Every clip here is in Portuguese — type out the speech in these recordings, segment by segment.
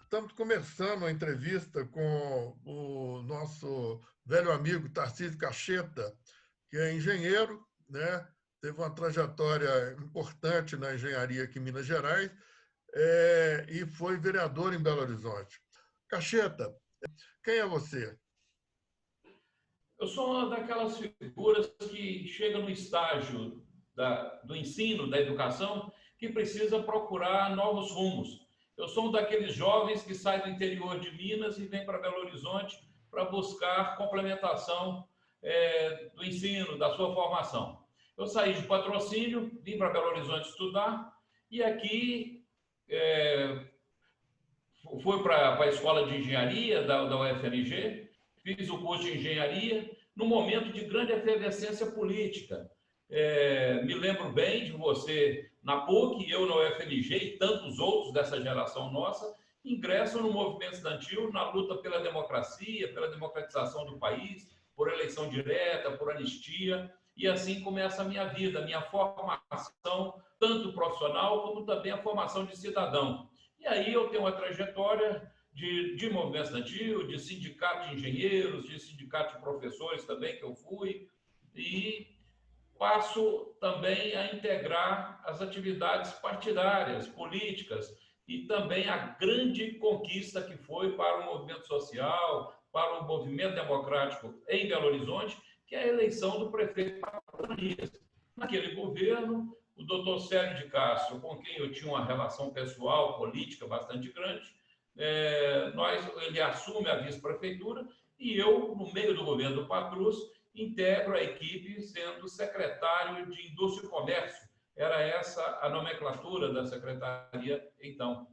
Estamos começando a entrevista com o nosso velho amigo Tarcísio Cacheta, que é engenheiro, né? Teve uma trajetória importante na engenharia aqui em Minas Gerais e foi vereador em Belo Horizonte. Cacheta, quem é você? Eu sou uma daquelas figuras que chega no estágio do ensino, da educação, que precisa procurar novos rumos. Eu sou um daqueles jovens que sai do interior de Minas e vem para Belo Horizonte para buscar complementação do ensino, da sua formação. Eu saí de Patrocínio, vim para Belo Horizonte estudar e aqui fui para a escola de engenharia da UFMG, fiz o curso de engenharia num momento de grande efervescência política. Me lembro bem de você na PUC, eu na UFMG e tantos outros dessa geração nossa, ingressam no movimento estudantil na luta pela democracia, pela democratização do país, por eleição direta, por anistia, e assim começa a minha vida, a minha formação, tanto profissional como também a formação de cidadão. E aí eu tenho uma trajetória de movimento estudantil, de sindicato de engenheiros, de sindicato de professores também, que eu fui, e passo também a integrar as atividades partidárias, políticas, e também a grande conquista que foi para o movimento social, para o movimento democrático em Belo Horizonte, que é a eleição do prefeito Patrícia. Naquele governo, o doutor Célio de Castro, com quem eu tinha uma relação pessoal, política bastante grande, ele assume a vice-prefeitura e eu, no meio do governo do Patrus, integro a equipe sendo secretário de Indústria e Comércio. Era essa a nomenclatura da secretaria, então.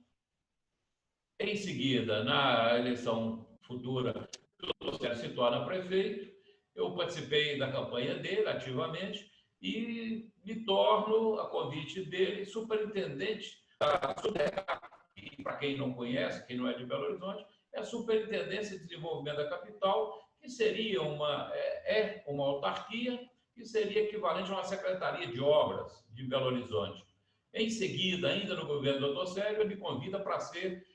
Em seguida, na eleição futura, o doutor se torna prefeito, eu participei da campanha dele ativamente e me torno, a convite dele, superintendente da SUDECAP, que, para quem não conhece, quem não é de Belo Horizonte, é a Superintendência de Desenvolvimento da Capital, que seria uma autarquia, que seria equivalente a uma Secretaria de Obras de Belo Horizonte. Em seguida, ainda no governo do Dr. Sérgio, ele me convida para ser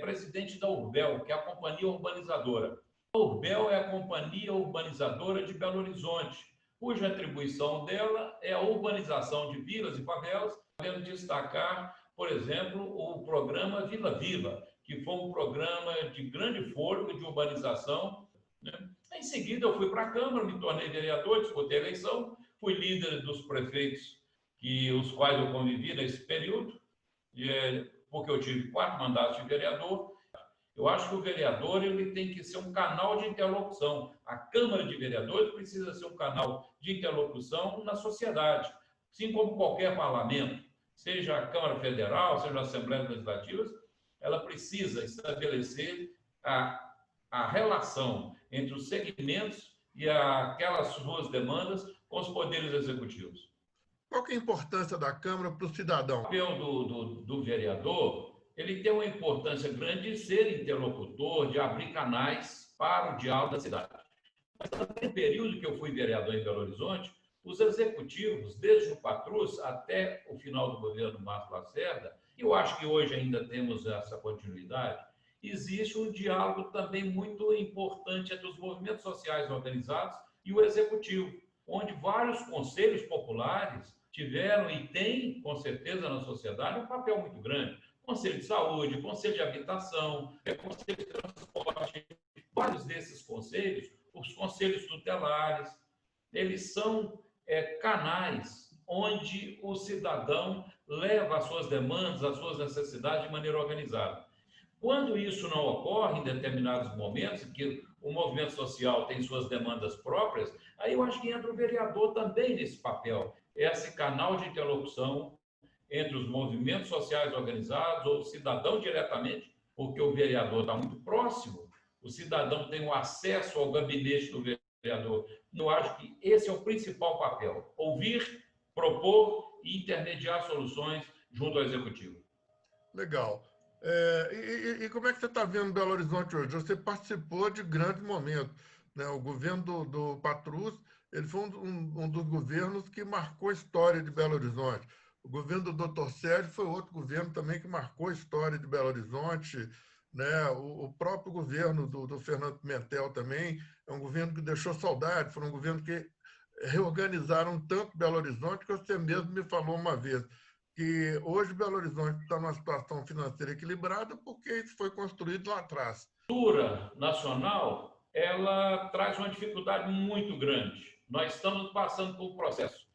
presidente da Urbel, que é a Companhia Urbanizadora. A Urbel é a Companhia Urbanizadora de Belo Horizonte, cuja atribuição dela é a urbanização de vilas e favelas, podendo destacar, por exemplo, o programa Vila Viva, que foi um programa de grande fôlego de urbanização, né? Em seguida, eu fui para a Câmara, me tornei vereador, disputei a eleição, fui líder dos prefeitos os quais eu convivi nesse período, porque eu tive 4 mandatos de vereador. Eu acho que o vereador ele tem que ser um canal de interlocução. A Câmara de Vereadores precisa ser um canal de interlocução na sociedade, assim como qualquer parlamento, seja a Câmara Federal, seja a Assembleia Legislativa, ela precisa estabelecer a relação entre os segmentos e aquelas suas demandas com os poderes executivos. Qual que é a importância da Câmara para o cidadão? O papel do vereador, ele tem uma importância grande de ser interlocutor, de abrir canais para o diálogo da cidade. Mas no período que eu fui vereador em Belo Horizonte, os executivos, desde o Patrus até o final do governo Márcio Lacerda, eu acho que hoje ainda temos essa continuidade, existe um diálogo também muito importante entre os movimentos sociais organizados e o executivo, onde vários conselhos populares tiveram e têm, com certeza, na sociedade, um papel muito grande. Conselho de Saúde, Conselho de Habitação, Conselho de Transporte, vários desses conselhos, os conselhos tutelares, eles são canais onde o cidadão leva as suas demandas, as suas necessidades de maneira organizada. Quando isso não ocorre em determinados momentos, que o movimento social tem suas demandas próprias, aí eu acho que entra o vereador também nesse papel, esse canal de interlocução entre os movimentos sociais organizados ou o cidadão diretamente, porque o vereador está muito próximo, o cidadão tem o acesso ao gabinete do vereador. Eu acho que esse é o principal papel, ouvir, propor e intermediar soluções junto ao executivo. Legal. E como é que você está vendo Belo Horizonte hoje? Você participou de grandes momentos, né? O governo do Patrus, ele foi um dos governos que marcou a história de Belo Horizonte. O governo do Dr. Sérgio foi outro governo também que marcou a história de Belo Horizonte, né? O próprio governo do Fernando Pimentel também é um governo que deixou saudade, foi um governo que reorganizaram tanto Belo Horizonte que você mesmo me falou uma vez que hoje Belo Horizonte está numa situação financeira equilibrada porque isso foi construído lá atrás. A cultura nacional, ela traz uma dificuldade muito grande. Nós estamos passando por um processo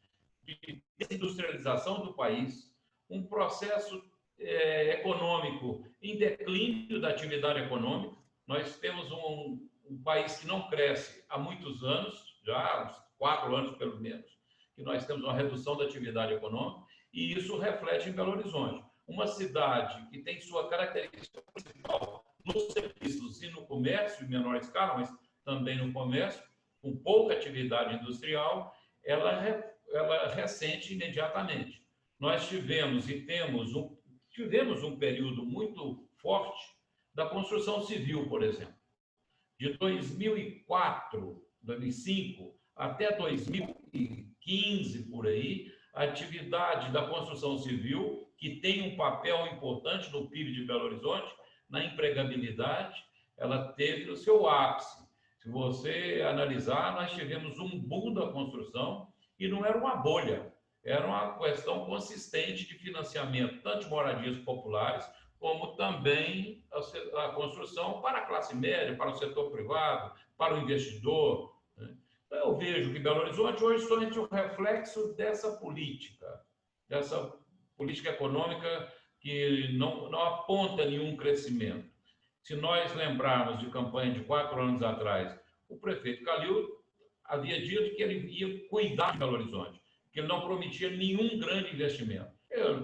de desindustrialização do país, um processo econômico em declínio da atividade econômica. Nós temos um país que não cresce há muitos anos, já há uns 4 anos pelo menos, que nós temos uma redução da atividade econômica, e isso reflete em Belo Horizonte. Uma cidade que tem sua característica principal nos serviços e no comércio, em menor escala, mas também no comércio, com pouca atividade industrial, ela ressente imediatamente. Nós tivemos e tivemos um período muito forte da construção civil, por exemplo. De 2004, 2005 até 2015, por aí, a atividade da construção civil, que tem um papel importante no PIB de Belo Horizonte, na empregabilidade, ela teve o seu ápice. Se você analisar, nós tivemos um boom da construção e não era uma bolha, era uma questão consistente de financiamento, tanto de moradias populares, como também a construção para a classe média, para o setor privado, para o investidor. Então, eu vejo que Belo Horizonte hoje somente um reflexo dessa política econômica que não aponta nenhum crescimento. Se nós lembrarmos de campanha de 4 anos atrás, o prefeito Calil havia dito que ele ia cuidar de Belo Horizonte, que ele não prometia nenhum grande investimento.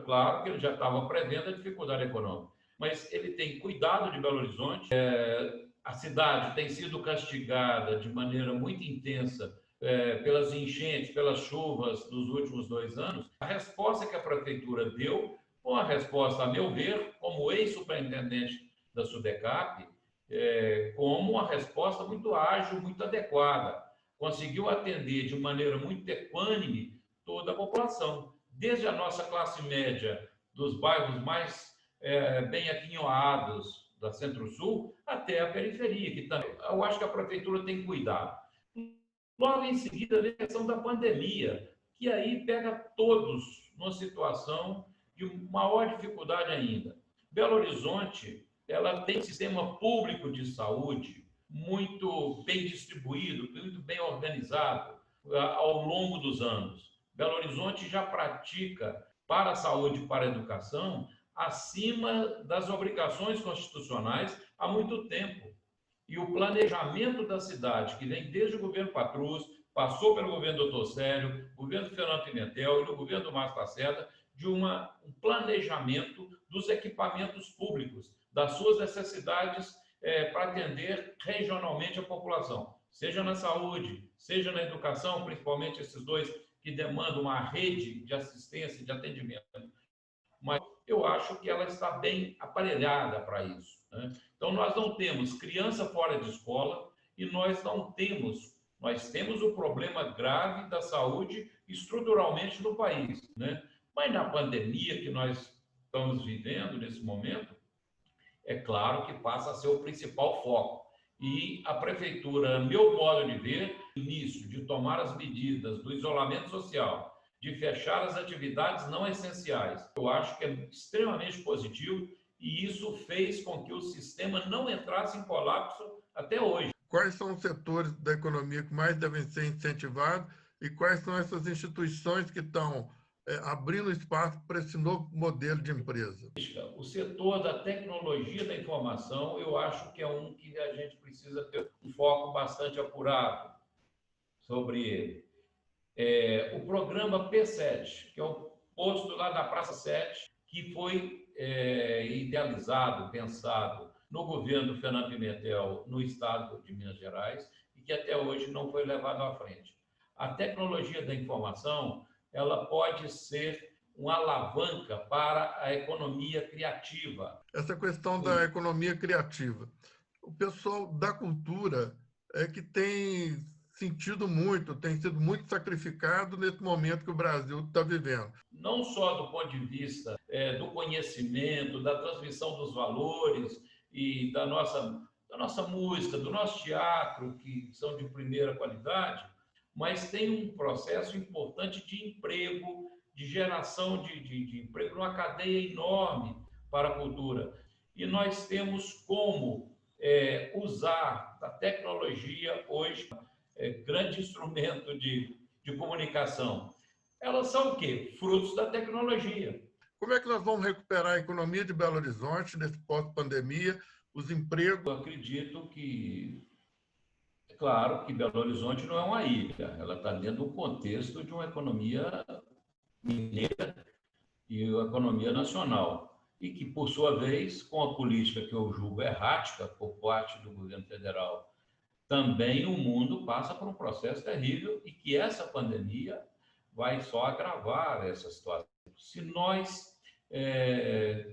Claro que ele já estava prevendo a dificuldade econômica, mas ele tem cuidado de Belo Horizonte. A cidade tem sido castigada de maneira muito intensa pelas enchentes, pelas chuvas dos últimos 2 anos. A resposta que a prefeitura deu foi uma resposta, a meu ver, como ex-superintendente da SUDECAP, como uma resposta muito ágil, muito adequada. Conseguiu atender de maneira muito equânime toda a população, desde a nossa classe média, dos bairros mais bem aquinhoados da Centro-Sul, até a periferia, que também eu acho que a prefeitura tem cuidado. Logo em seguida, a questão da pandemia, que aí pega todos numa situação de maior dificuldade ainda. Belo Horizonte, ela tem um sistema público de saúde muito bem distribuído, muito bem organizado ao longo dos anos. Belo Horizonte já pratica para a saúde e para a educação acima das obrigações constitucionais há muito tempo. E o planejamento da cidade, que vem desde o governo Patrus, passou pelo governo Dr. Célio, governo Fernando Pimentel e no governo do Márcio Lacerda, de um planejamento dos equipamentos públicos, das suas necessidades para atender regionalmente a população, seja na saúde, seja na educação, principalmente esses dois que demandam uma rede de assistência e de atendimento. Mas eu acho que ela está bem aparelhada para isso, né? Então, nós não temos criança fora de escola e nós temos o problema grave da saúde estruturalmente no país, né? Mas na pandemia que nós estamos vivendo nesse momento, é claro que passa a ser o principal foco. E a prefeitura, meu modo de ver, início de tomar as medidas do isolamento social, de fechar as atividades não essenciais, eu acho que é extremamente positivo e isso fez com que o sistema não entrasse em colapso até hoje. Quais são os setores da economia que mais devem ser incentivados e quais são essas instituições que estão abrindo espaço para esse novo modelo de empresa? O setor da tecnologia da informação, eu acho que é um que a gente precisa ter um foco bastante apurado sobre ele. O programa P7, que é o posto lá da Praça 7, que foi idealizado, pensado no governo do Fernando Pimentel, no estado de Minas Gerais, e que até hoje não foi levado à frente. A tecnologia da informação, ela pode ser uma alavanca para a economia criativa. Essa questão da economia criativa. O pessoal da cultura é que tem sentido muito, tem sido muito sacrificado nesse momento que o Brasil está vivendo. Não só do ponto de vista do conhecimento, da transmissão dos valores, e da nossa música, do nosso teatro, que são de primeira qualidade, mas tem um processo importante de emprego, de geração de emprego, uma cadeia enorme para a cultura. E nós temos como usar a tecnologia hoje, grande instrumento de comunicação. Elas são o quê? Frutos da tecnologia. Como é que nós vamos recuperar a economia de Belo Horizonte nesse pós-pandemia, os empregos? Eu acredito que, claro, que Belo Horizonte não é uma ilha, ela está dentro do contexto de uma economia mineira e uma economia nacional, e que, por sua vez, com a política que eu julgo errática por parte do governo federal, também o mundo passa por um processo terrível e que essa pandemia vai só agravar essa situação. Se nós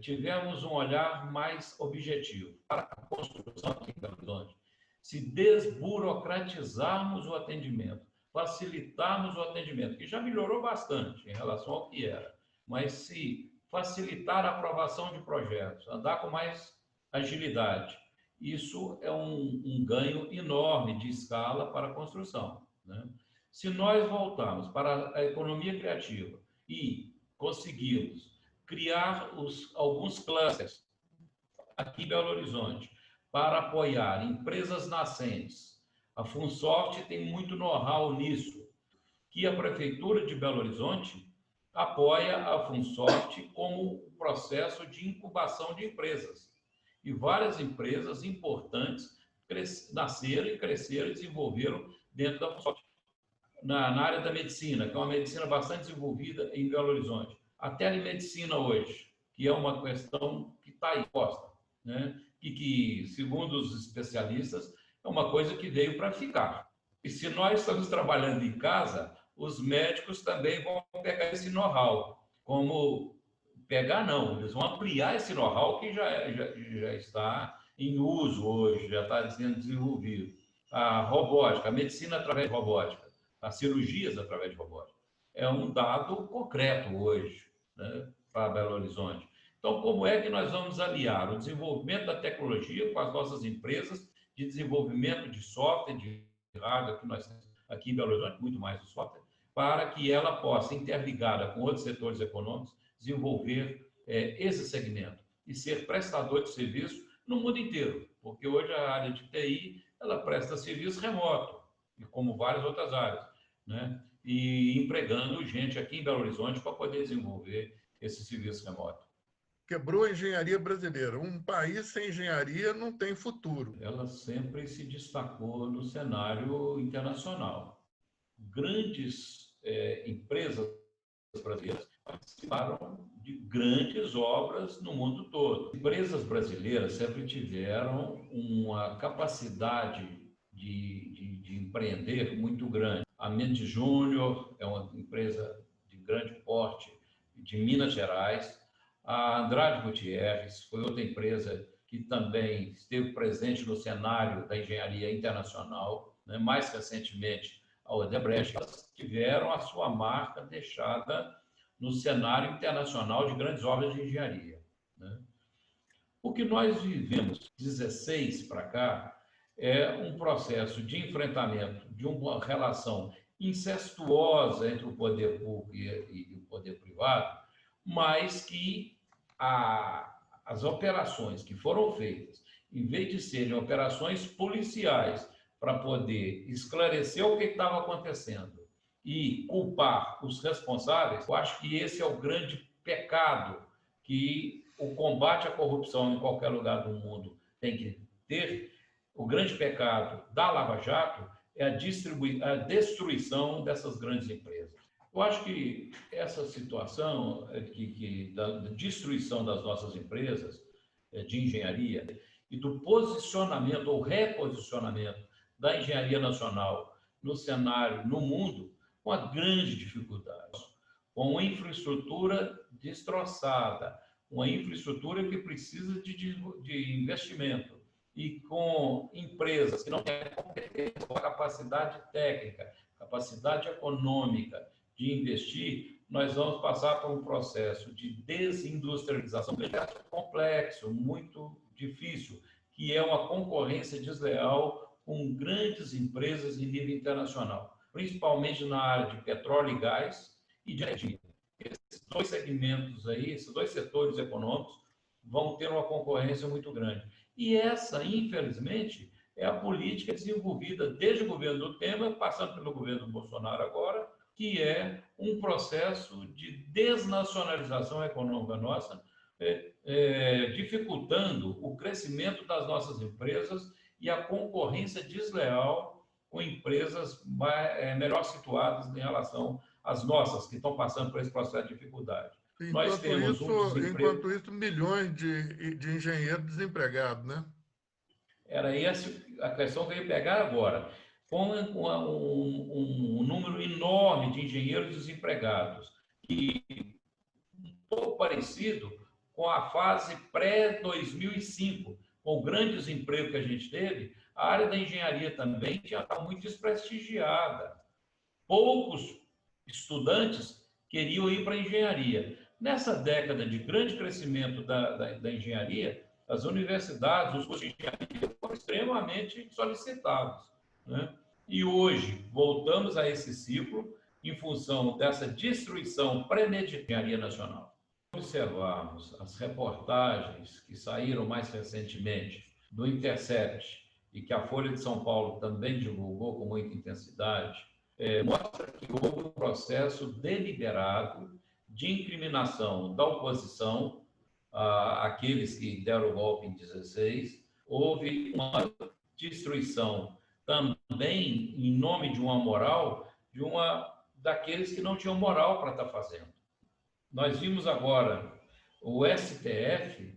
tivermos um olhar mais objetivo para a construção aqui em Belo Horizonte, se desburocratizarmos o atendimento, facilitarmos o atendimento, que já melhorou bastante em relação ao que era, mas se facilitar a aprovação de projetos, andar com mais agilidade, isso é um ganho enorme de escala para a construção, né? Se nós voltarmos para a economia criativa e conseguirmos criar alguns clusters aqui em Belo Horizonte para apoiar empresas nascentes, a Funsoft tem muito know-how nisso, que a Prefeitura de Belo Horizonte apoia a Funsoft como processo de incubação de empresas. E várias empresas importantes nasceram e cresceram e desenvolveram dentro da Funsoft. Na área da medicina, que é uma medicina bastante desenvolvida em Belo Horizonte. A telemedicina hoje, que é uma questão que está aí posta, né? E que, segundo os especialistas, é uma coisa que veio para ficar. E se nós estamos trabalhando em casa, os médicos também vão pegar esse know-how. Como pegar, não, eles vão ampliar esse know-how que já está em uso hoje, já está sendo desenvolvido. A robótica, a medicina através de robótica, as cirurgias através de robótica, é um dado concreto hoje, né, para Belo Horizonte. Então, como é que nós vamos aliar o desenvolvimento da tecnologia com as nossas empresas de desenvolvimento de software, de hardware, que nós temos aqui em Belo Horizonte, muito mais do software, para que ela possa, interligada com outros setores econômicos, desenvolver esse segmento e ser prestador de serviço no mundo inteiro, porque hoje a área de TI ela presta serviço remoto, e como várias outras áreas, né? E empregando gente aqui em Belo Horizonte para poder desenvolver esse serviço remoto. Quebrou a engenharia brasileira. Um país sem engenharia não tem futuro. Ela sempre se destacou no cenário internacional. Grandes empresas brasileiras participaram de grandes obras no mundo todo. Empresas brasileiras sempre tiveram uma capacidade de empreender muito grande. A Mendes Júnior é uma empresa de grande porte de Minas Gerais. A Andrade Gutierrez foi outra empresa que também esteve presente no cenário da engenharia internacional, né? Mais recentemente, a Odebrecht. Elas tiveram a sua marca deixada no cenário internacional de grandes obras de engenharia, né? O que nós vivemos 16 para cá é um processo de enfrentamento de uma relação incestuosa entre o poder público e o poder privado, mas que as operações que foram feitas, em vez de serem operações policiais para poder esclarecer o que estava acontecendo e culpar os responsáveis, eu acho que esse é o grande pecado que o combate à corrupção em qualquer lugar do mundo tem que ter. O grande pecado da Lava Jato é a destruição dessas grandes empresas. Eu acho que essa situação da destruição das nossas empresas de engenharia e do posicionamento ou reposicionamento da engenharia nacional no cenário, no mundo, com uma grande dificuldade, com uma infraestrutura destroçada, uma infraestrutura que precisa de investimento e com empresas que não têm competência, capacidade técnica, capacidade econômica de investir, nós vamos passar por um processo de desindustrialização complexo, muito difícil, que é uma concorrência desleal com grandes empresas em nível internacional, principalmente na área de petróleo e gás e de energia. Esses dois segmentos aí, esses dois setores econômicos vão ter uma concorrência muito grande. E essa, infelizmente, é a política desenvolvida desde o governo do Temer, passando pelo governo do Bolsonaro agora, que é um processo de desnacionalização econômica nossa, dificultando o crescimento das nossas empresas e a concorrência desleal com empresas melhor situadas em relação às nossas, que estão passando por esse processo de dificuldade. Nós temos enquanto isso, milhões de engenheiros desempregados, né? Era essa a questão que eu ia pegar agora. Com um número enorme de engenheiros desempregados, e um pouco parecido com a fase pré-2005, com o grande desemprego que a gente teve, a área da engenharia também já está muito desprestigiada. Poucos estudantes queriam ir para a engenharia. Nessa década de grande crescimento da engenharia, as universidades, os cursos de engenharia foram extremamente solicitados, né? E hoje, voltamos a esse ciclo em função dessa destruição premeditada da engenharia nacional. Observarmos as reportagens que saíram mais recentemente do Intercept e que a Folha de São Paulo também divulgou com muita intensidade, mostra que houve um processo deliberado de incriminação da oposição àqueles que deram o golpe em 16. Houve uma destruição também em nome de uma moral daqueles que não tinham moral para estar fazendo. Nós vimos agora o STF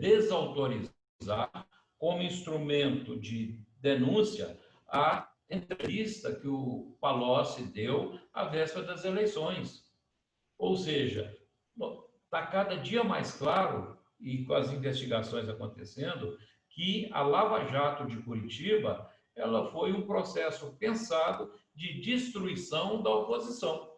desautorizar como instrumento de denúncia a entrevista que o Palocci deu à véspera das eleições. Ou seja, está cada dia mais claro, e com as investigações acontecendo, que a Lava Jato de Curitiba ela foi um processo pensado de destruição da oposição.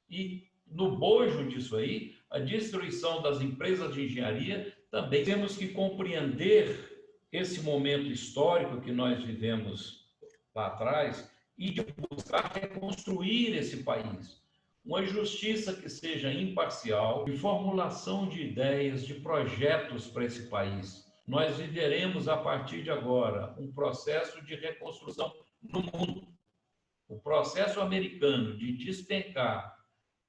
E no bojo disso aí, a destruição das empresas de engenharia, também temos que compreender esse momento histórico que nós vivemos lá atrás e de buscar reconstruir esse país. Uma justiça que seja imparcial, de formulação de ideias, de projetos para esse país. Nós viveremos, a partir de agora, um processo de reconstrução no mundo. O processo americano de despencar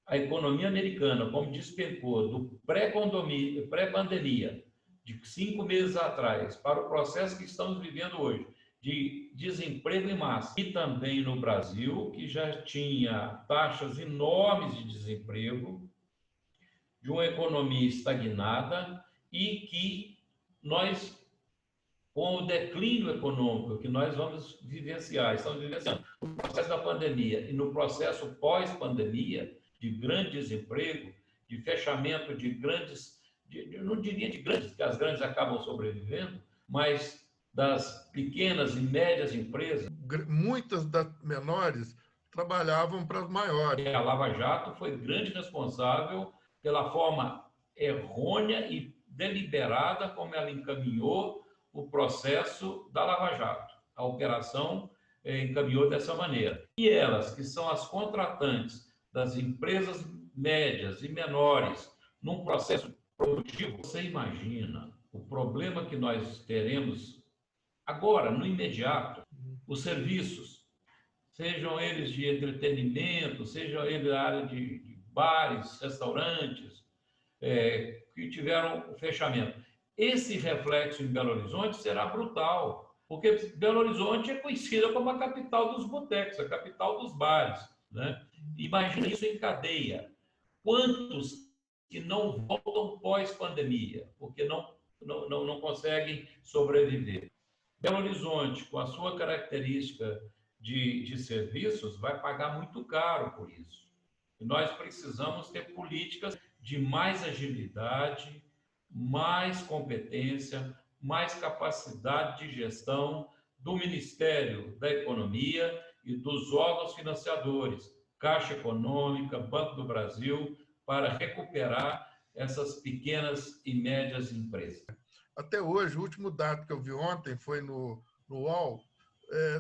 a economia americana, como despencou do pré-pandemia, de 5 meses atrás, para o processo que estamos vivendo hoje, de desemprego em massa, e também no Brasil, que já tinha taxas enormes de desemprego, de uma economia estagnada e que nós, com o declínio econômico que nós vamos vivenciar, estamos vivenciando no processo da pandemia e no processo pós-pandemia, de grande desemprego, de fechamento de grandes, eu não diria de grandes, porque as grandes acabam sobrevivendo, mas das pequenas e médias empresas. Muitas das menores trabalhavam para as maiores. A Lava Jato foi grande responsável pela forma errônea e deliberada como ela encaminhou o processo da Lava Jato. A operação encaminhou dessa maneira. E elas, que são as contratantes das empresas médias e menores, num processo produtivo, você imagina o problema que nós teremos agora, no imediato, os serviços, sejam eles de entretenimento, sejam eles da área de bares, restaurantes, que tiveram fechamento. Esse reflexo em Belo Horizonte será brutal, porque Belo Horizonte é conhecida como a capital dos botecos, a capital dos bares, né? Imagina isso em cadeia. Quantos que não voltam pós-pandemia, porque não conseguem sobreviver? Belo Horizonte, com a sua característica de serviços, vai pagar muito caro por isso. E nós precisamos ter políticas de mais agilidade, mais competência, mais capacidade de gestão do Ministério da Economia e dos órgãos financiadores, Caixa Econômica, Banco do Brasil, para recuperar essas pequenas e médias empresas. Até hoje, o último dado que eu vi ontem foi no UOL,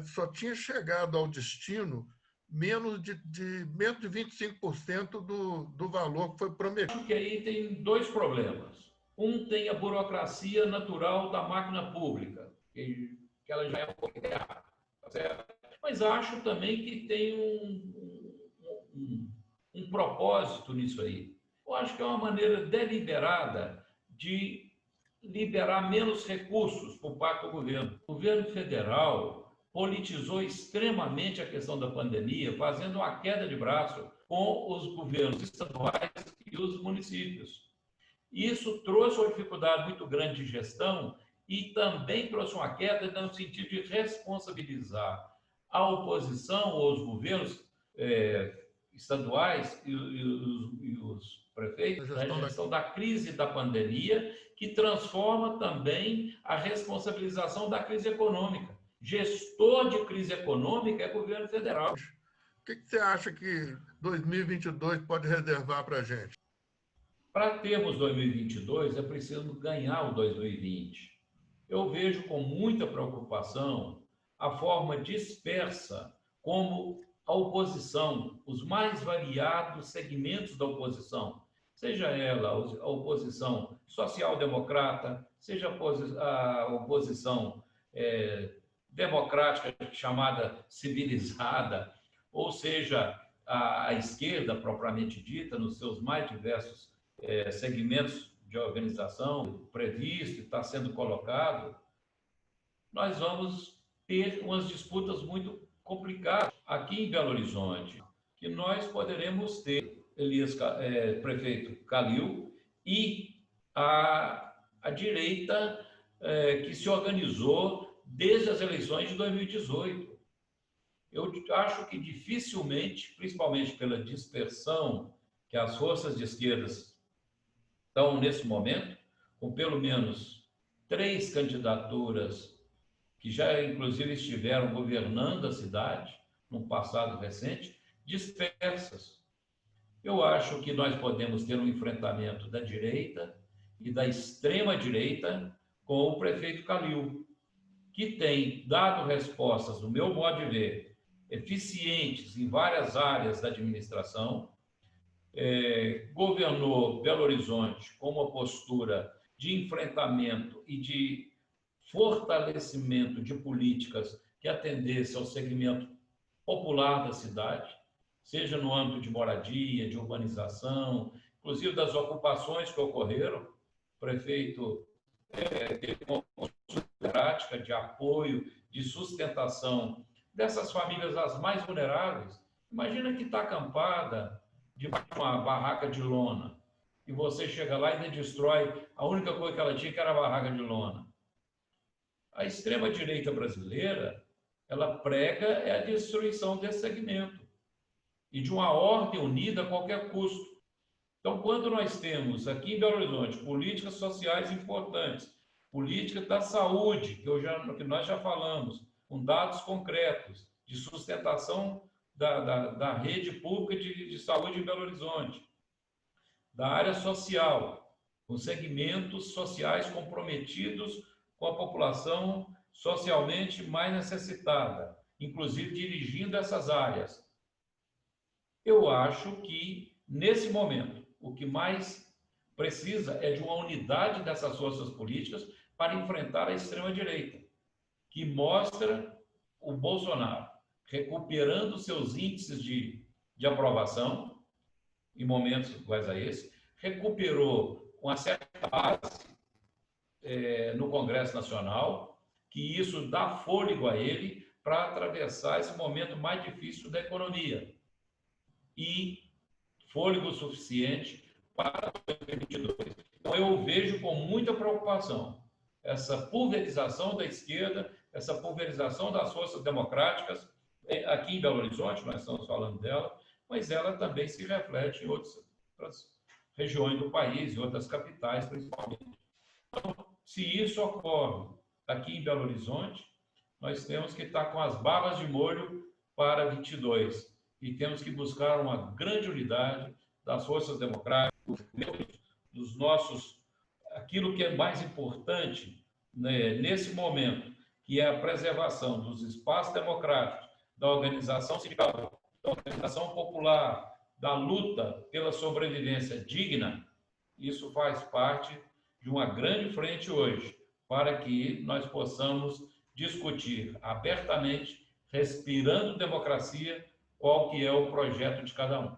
só tinha chegado ao destino menos de 25% do valor que foi prometido. Acho que aí tem dois problemas. Um tem a burocracia natural da máquina pública, que ela já é um pouco errada, tá certo? Mas acho também que tem um propósito nisso aí. Eu acho que é uma maneira deliberada de liberar menos recursos por parte do governo. O governo federal politizou extremamente a questão da pandemia, fazendo uma queda de braço com os governos estaduais e os municípios. Isso trouxe uma dificuldade muito grande de gestão e também trouxe uma queda no sentido de responsabilizar a oposição ou os governos estaduais e os prefeitos na gestão da crise da pandemia, que transforma também a responsabilização da crise econômica. Gestor de crise econômica é governo federal. O que você acha que 2022 pode reservar para a gente? Para termos 2022, é preciso ganhar o 2020. Eu vejo com muita preocupação a forma dispersa como a oposição, os mais variados segmentos da oposição, seja ela a oposição social-democrata, seja a oposição democrática chamada civilizada, ou seja, a esquerda propriamente dita, nos seus mais diversos segmentos de organização previsto e está sendo colocado, nós vamos ter umas disputas muito complicadas aqui em Belo Horizonte, que nós poderemos ter prefeito Calil e a direita que se organizou desde as eleições de 2018. Eu acho que dificilmente, principalmente pela dispersão que as forças de esquerdas estão nesse momento, com pelo menos 3 candidaturas que já inclusive estiveram governando a cidade no passado recente, dispersas. Eu acho que nós podemos ter um enfrentamento da direita e da extrema-direita com o prefeito Calil, que tem dado respostas, no meu modo de ver, eficientes em várias áreas da administração, governou Belo Horizonte com uma postura de enfrentamento e de fortalecimento de políticas que atendessem ao segmento popular da cidade, seja no âmbito de moradia, de urbanização, inclusive das ocupações que ocorreram. O prefeito teve uma prática de apoio, de sustentação dessas famílias as mais vulneráveis. Imagina que está acampada debaixo de uma barraca de lona e você chega lá e ainda destrói a única coisa que ela tinha, que era a barraca de lona. A extrema-direita brasileira, ela prega a destruição desse segmento e de uma ordem unida a qualquer custo. Então, quando nós temos aqui em Belo Horizonte políticas sociais importantes, política da saúde, que nós já falamos, com dados concretos, de sustentação da rede pública de saúde em Belo Horizonte, da área social, com segmentos sociais comprometidos com a população socialmente mais necessitada, inclusive dirigindo essas áreas. Eu acho que, nesse momento, o que mais precisa é de uma unidade dessas forças políticas para enfrentar a extrema-direita, que mostra o Bolsonaro recuperando seus índices de aprovação, em momentos iguais a esse, recuperou uma certa base no Congresso Nacional, que isso dá fôlego a ele para atravessar esse momento mais difícil da economia. E fôlego suficiente para 2022. Então, eu vejo com muita preocupação essa pulverização da esquerda, essa pulverização das forças democráticas. Aqui em Belo Horizonte, nós estamos falando dela, mas ela também se reflete em outras regiões do país, em outras capitais, principalmente. Então, se isso ocorre aqui em Belo Horizonte, nós temos que estar com as barbas de molho para 22. e temos que buscar uma grande unidade das forças democráticas, dos nossos, aquilo que é mais importante, né, nesse momento, que é a preservação dos espaços democráticos, da organização sindical, da organização popular, da luta pela sobrevivência digna. Isso faz parte de uma grande frente hoje, para que nós possamos discutir abertamente, respirando democracia, qual que é o projeto de cada um.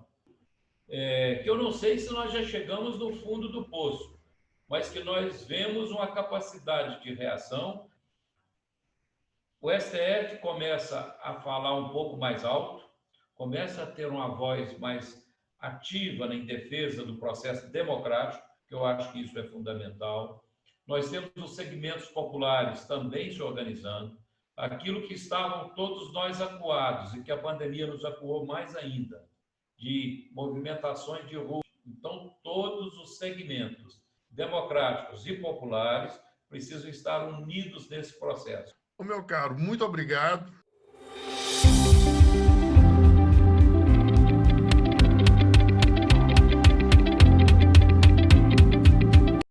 Que eu não sei se nós já chegamos no fundo do poço, mas que nós vemos uma capacidade de reação. O STF começa a falar um pouco mais alto, começa a ter uma voz mais ativa em defesa do processo democrático, que eu acho que isso é fundamental. Nós temos os segmentos populares também se organizando, aquilo que estavam todos nós acuados e que a pandemia nos acuou mais ainda, de movimentações de rua. Então, todos os segmentos democráticos e populares precisam estar unidos nesse processo. Meu caro, muito obrigado.